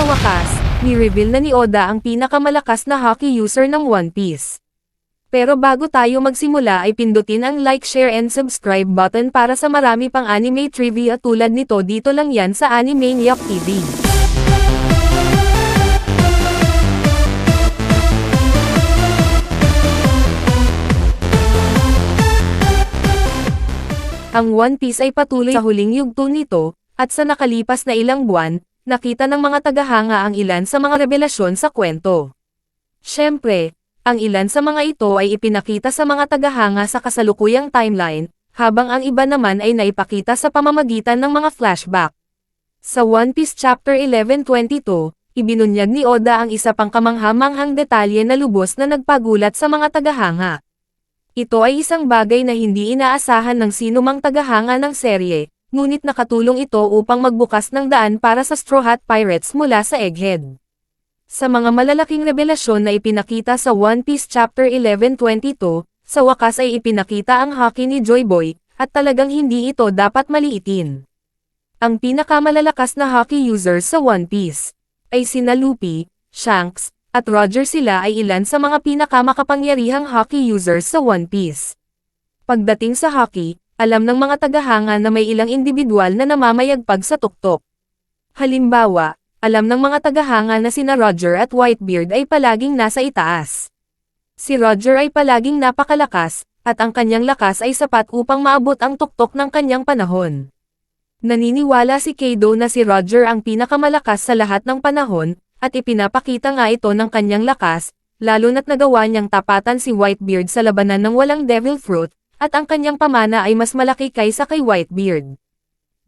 wakas, ni-reveal na ni Oda ang pinakamalakas na hockey user ng One Piece. Pero bago tayo magsimula ay pindutin ang like, share and subscribe button para sa marami pang anime trivia tulad nito dito lang yan sa Animaniac TV. Ang One Piece ay patuloy sa huling yugto nito, at sa nakalipas na ilang buwan, nakita ng mga tagahanga ang ilan sa mga revelasyon sa kwento. Siyempre, ang ilan sa mga ito ay ipinakita sa mga tagahanga sa kasalukuyang timeline, habang ang iba naman ay naipakita sa pamamagitan ng mga flashback. Sa One Piece Chapter 1122, ibinunyag ni Oda ang isa pang kamangha-manghang detalye na lubos na nagpagulat sa mga tagahanga. Ito ay isang bagay na hindi inaasahan ng sinumang tagahanga ng serye, ngunit nakatulong ito upang magbukas ng daan para sa Straw Hat Pirates mula sa Egghead. Sa mga malalaking revelasyon na ipinakita sa One Piece Chapter 1122, sa wakas ay ipinakita ang hockey ni Joy Boy, at talagang hindi ito dapat maliitin. Ang pinakamalalakas na hockey users sa One Piece ay sina Luffy, Shanks, at Roger. Sila ay ilan sa mga pinakamakapangyarihang hockey users sa One Piece. Pagdating sa hockey, alam ng mga tagahanga na may ilang individual na namamayagpag sa tuktok. Halimbawa, alam ng mga tagahanga na sina Roger at Whitebeard ay palaging nasa itaas. Si Roger ay palaging napakalakas, at ang kanyang lakas ay sapat upang maabot ang tuktok ng kanyang panahon. Naniniwala si Kaido na si Roger ang pinakamalakas sa lahat ng panahon, at ipinapakita nga ito ng kanyang lakas, lalo na't nagawa niyang tapatan si Whitebeard sa labanan ng walang Devil Fruit, at ang kanyang pamana ay mas malaki kaysa kay Whitebeard.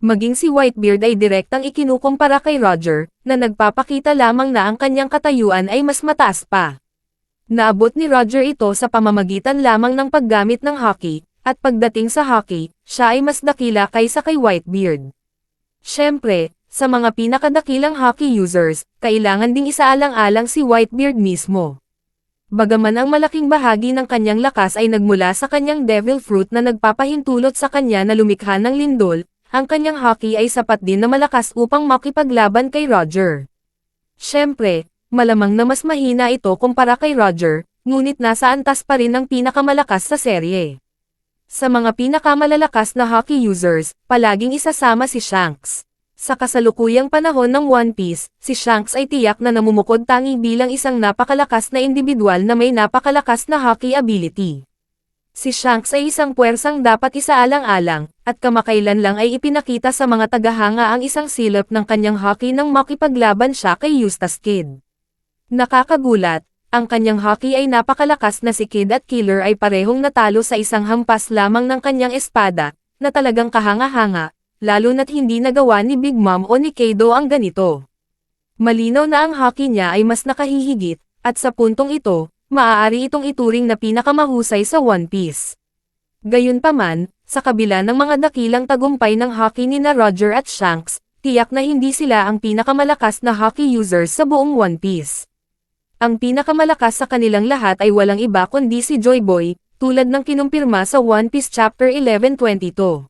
Maging si Whitebeard ay direktang ikinukumpara kay Roger, na nagpapakita lamang na ang kanyang katayuan ay mas mataas pa. Naabot ni Roger ito sa pamamagitan lamang ng paggamit ng hockey, at pagdating sa hockey, siya ay mas dakila kaysa kay Whitebeard. Siyempre, sa mga pinakadakilang hockey users, kailangan ding isaalang-alang si Whitebeard mismo. Bagaman ang malaking bahagi ng kanyang lakas ay nagmula sa kanyang Devil Fruit na nagpapahintulot sa kanya na lumikha ng lindol, ang kanyang hockey ay sapat din na malakas upang makipaglaban kay Roger. Siyempre, malamang na mas mahina ito kumpara kay Roger, ngunit nasa antas pa rin ang pinakamalakas sa serye. Sa mga pinakamalalakas na hockey users, palaging isasama si Shanks. Sa kasalukuyang panahon ng One Piece, si Shanks ay tiyak na namumukod tangi bilang isang napakalakas na individual na may napakalakas na hockey ability. Si Shanks ay isang puwersang dapat isaalang-alang, at kamakailan lang ay ipinakita sa mga tagahanga ang isang silip ng kanyang hockey nang makipaglaban siya kay Eustace Kid. Nakakagulat, ang kanyang hockey ay napakalakas na si Kid at Killer ay parehong natalo sa isang hampas lamang ng kanyang espada, na talagang kahanga-hanga, lalo na't hindi nagawa ni Big Mom o ni Kaido ang ganito. Malinaw na ang hockey niya ay mas nakahihigit, at sa puntong ito, maaari itong ituring na pinakamahusay sa One Piece. Gayunpaman, sa kabila ng mga dakilang tagumpay ng hockey ni na Roger at Shanks, tiyak na hindi sila ang pinakamalakas na hockey users sa buong One Piece. Ang pinakamalakas sa kanilang lahat ay walang iba kundi si Joy Boy, tulad ng kinumpirma sa One Piece Chapter 1122.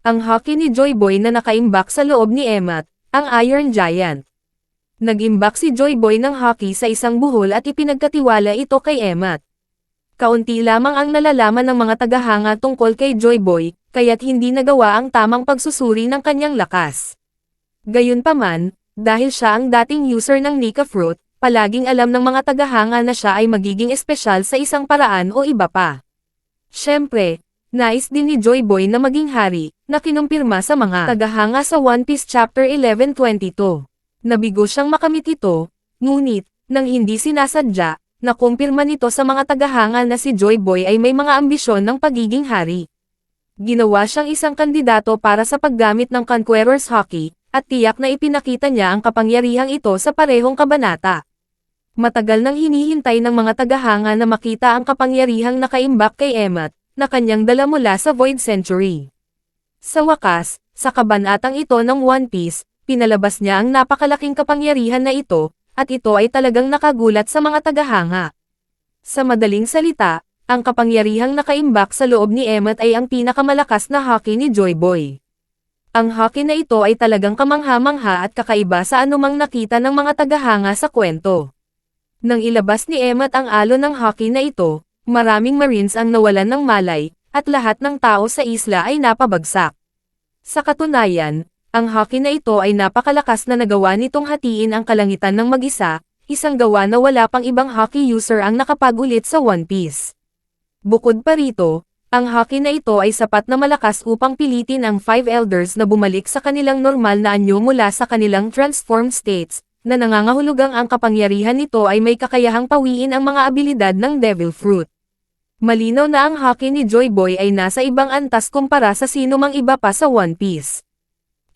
Ang hockey ni Joy Boy na nakaimbak sa loob ni Emmet, ang Iron Giant. Nag-imbak si Joy Boy ng hockey sa isang buhol at ipinagkatiwala ito kay Emmet. Kaunti lamang ang nalalaman ng mga tagahanga tungkol kay Joy Boy, kaya't hindi nagawa ang tamang pagsusuri ng kanyang lakas. Gayunpaman, dahil siya ang dating user ng Nika Fruit, palaging alam ng mga tagahanga na siya ay magiging espesyal sa isang paraan o iba pa. Siyempre, nais din ni Joy Boy na maging hari, na kinumpirma sa mga tagahanga sa One Piece Chapter 1122. Nabigo siyang makamit ito, ngunit, nang hindi sinasadya, nakumpirma nito sa mga tagahanga na si Joy Boy ay may mga ambisyon ng pagiging hari. Ginawa siyang isang kandidato para sa paggamit ng Conqueror's Hockey, at tiyak na ipinakita niya ang kapangyarihang ito sa parehong kabanata. Matagal nang hinihintay ng mga tagahanga na makita ang kapangyarihang nakaimbak kay Emmet, na kanyang dala mula sa Void Century. Sa wakas, sa kabanatang ito ng One Piece, pinalabas niya ang napakalaking kapangyarihan na ito, at ito ay talagang nakagulat sa mga tagahanga. Sa madaling salita, ang kapangyarihang nakaimbak sa loob ni Emmet ay ang pinakamalakas na hockey ni Joy Boy. Ang Haki na ito ay talagang kamangha-mangha at kakaiba sa anumang nakita ng mga tagahanga sa kwento. Nang ilabas ni Emmet ang alon ng Haki na ito, maraming Marines ang nawalan ng malay, at lahat ng tao sa isla ay napabagsak. Sa katunayan, ang Haki na ito ay napakalakas na nagawa nitong hatiin ang kalangitan ng mag-isa, isang gawa na wala pang ibang Haki user ang nakapag-ulit sa One Piece. Bukod pa rito, ang Haki na ito ay sapat na malakas upang pilitin ang Five Elders na bumalik sa kanilang normal na anyo mula sa kanilang transformed states, na nangangahulugang ang kapangyarihan nito ay may kakayahang pawiin ang mga abilidad ng Devil Fruit. Malinaw na ang Haki ni Joy Boy ay nasa ibang antas kumpara sa sino mang iba pa sa One Piece.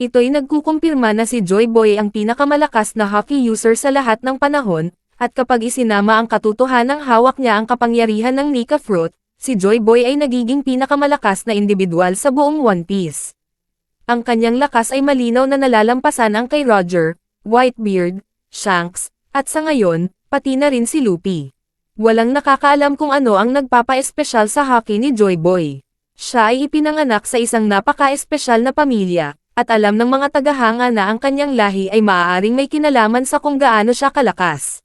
Ito'y nagkukumpirma na si Joy Boy ang pinakamalakas na Haki user sa lahat ng panahon, at kapag isinama ang katotohanang hawak niya ang kapangyarihan ng Nika Fruit, si Joy Boy ay nagiging pinakamalakas na individual sa buong One Piece. Ang kanyang lakas ay malinaw na nalalampasan ang kay Roger, Whitebeard, Shanks, at sa ngayon, pati na rin si Luffy. Walang nakakaalam kung ano ang nagpapa-espesyal sa Haki ni Joy Boy. Siya ay ipinanganak sa isang napaka-espesyal na pamilya, at alam ng mga tagahanga na ang kanyang lahi ay maaaring may kinalaman sa kung gaano siya kalakas.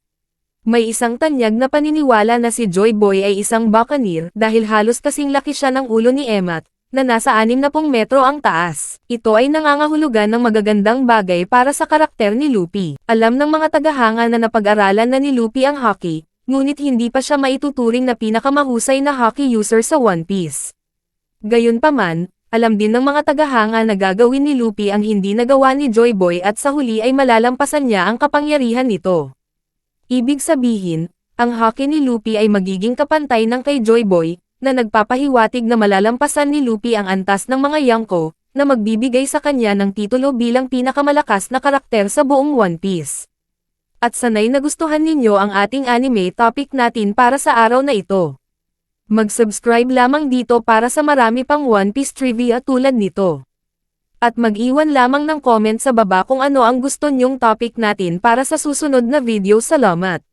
May isang tanyag na paniniwala na si Joy Boy ay isang buccaneer dahil halos kasing laki siya ng ulo ni Emmet, na nasa 60 metro ang taas. Ito ay nangangahulugan ng magagandang bagay para sa karakter ni Luffy. Alam ng mga tagahanga na napag-aralan na ni Luffy ang Haki, ngunit hindi pa siya maituturing na pinakamahusay na Haki user sa One Piece. Gayunpaman, alam din ng mga tagahanga na gagawin ni Luffy ang hindi nagawa ni Joy Boy at sa huli ay malalampasan niya ang kapangyarihan nito. Ibig sabihin, ang Haki ni Luffy ay magiging kapantay ng kay Joy Boy, na nagpapahiwatig na malalampasan ni Luffy ang antas ng mga Yonko, na magbibigay sa kanya ng titulo bilang pinakamalakas na karakter sa buong One Piece. At sanay na gustuhan ninyo ang ating anime topic natin para sa araw na ito. Mag-subscribe lamang dito para sa marami pang One Piece trivia tulad nito. At mag-iwan lamang ng comment sa baba kung ano ang gusto nyong topic natin para sa susunod na video. Salamat!